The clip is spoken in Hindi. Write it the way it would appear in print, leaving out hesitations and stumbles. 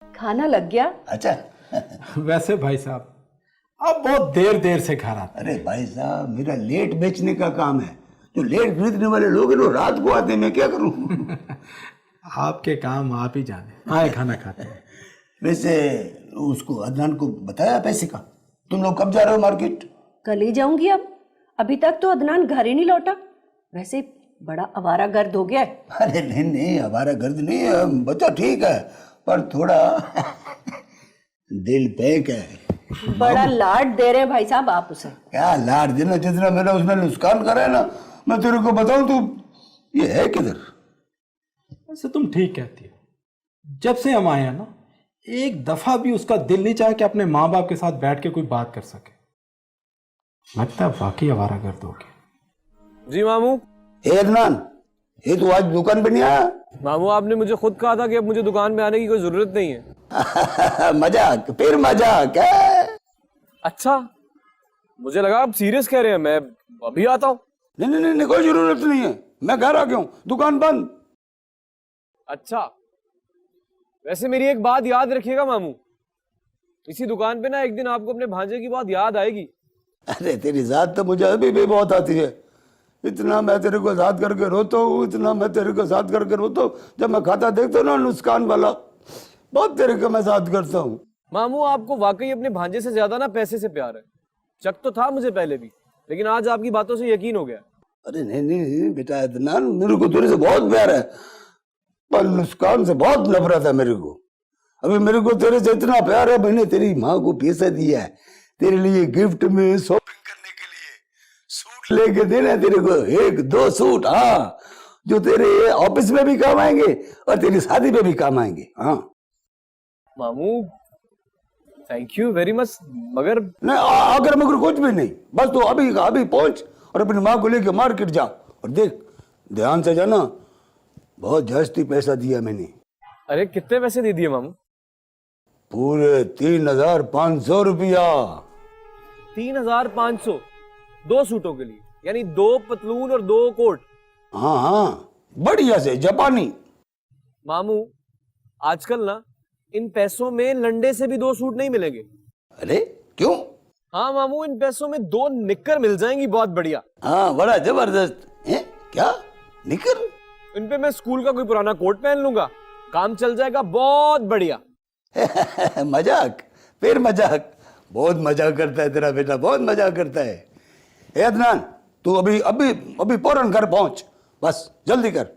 खाना लग गया? अच्छा। वैसे भाई साहब अब बहुत देर देर से घर आते अरे भाई साहब, मेरा लेट बेचने का काम है। जो लेट खरीदने वाले लोग हैं वो रात को आते हैं, मैं क्या करूं? आपके काम आप ही जाने। आए खाना खाते हैं। वैसे उसको अदनान को बताया पैसे का? तुम लोग कब जा रहे हो मार्केट? कल ही जाऊंगी अब। अभी तक तो अदनान घर ही नहीं लौटा। वैसे बड़ा आवारा गर्द हो गया है। अरे नहीं नहीं, हमारा गर्द नहीं है, बच्चा ठीक है, पर थोड़ा दिल पैक है। बड़ा लाड दे रहे हैं भाई साहब आप उसे। क्या लाड देना, जितना मेरा उसने नुकसान करा है ना, मैं तेरे को बताऊं तो ये है किधर। वैसे तुम ठीक कहती हो। जब से हम आए हैं ना, एक दफा भी उसका दिल नहीं चाहा कि अपने माँ बाप के साथ बैठ के कोई बात कर सके। लगता है वाकई आवारा गर्द हो गया। जी मामू। ए अदनान, ये तो आज दुकान पे नहीं आया? मामू आपने मुझे खुद कहा था कि अब मुझे दुकान पे आने की कोई जरूरत नहीं है। मजाक, फिर मजाक है। अच्छा, मुझे लगा आप सीरियस कह रहे हैं। मैं अभी आता हूँ। नहीं नहीं नहीं, कोई जरूरत नहीं है, मैं घर आ गया हूँ, दुकान बंद। अच्छा, वैसे मेरी एक बात याद रखिएगा मामू, इसी दुकान पे ना एक दिन आपको अपने भांजे की बहुत याद आएगी। अरे तेरी याद तो मुझे अभी भी बहुत आती है। इतना मैं तेरे को याद करके रोता हूँ, इतना मैं तेरे को याद करके रोता हूँ। जब मैं खाता देखता हूँ ना नुकसान वाला, बहुत तेरे को मैं याद करता हूँ। मामू आपको वाकई अपने भांजे से ज्यादा ना पैसे से प्यार है। शक तो था मुझे पहले भी, लेकिन आज आपकी बातों से यकीन हो गया। अरे नहीं नहीं बेटा अदनान, मेरे को तेरे से बहुत प्यार है, पर नुकसान से बहुत नफरत है मेरे को। अभी मेरे को तेरे से इतना प्यार है, मैंने तेरी माँ को पैसा दिया है तेरे लिए गिफ्ट में शॉपिंग करने के लिए। सूट लेके देना तेरे को, 1-2 सूट, हाँ, जो तेरे ऑफिस में भी काम आएंगे और तेरी शादी में भी काम आएंगे। हाँ मामू थैंक यू वेरी मच, मगर नहीं अगर मगर कुछ भी नहीं, बस तू अभी अभी पहुंच और अपनी माँ को लेके मार्केट जा, और देख ध्यान से जाना, बहुत जास्ती पैसा दिया मैंने। अरे कितने पैसे दे दिए मामू? पूरे 3,500 रुपया। 3,500 2 सूटों के लिए, यानी 2 पतलून और 2 कोट। हाँ हाँ, बढ़िया से जापानी। मामू आजकल ना इन पैसों में लंडे से भी 2 सूट नहीं मिलेंगे। अरे क्यों? हाँ मामू, इन पैसों में 2 निक्कर मिल जाएंगी बहुत बढ़िया। हाँ बड़ा जबरदस्त है। क्या निकर? इन पे मैं स्कूल का कोई पुराना कोट पहन लूंगा, काम चल जाएगा बहुत बढ़िया। मजाक, फिर मजाक, बहुत मजाक करता है तेरा बेटा, बहुत मजाक करता है। ए अदनान, तू अभी अभी अभी फौरन घर पहुंच, बस जल्दी कर।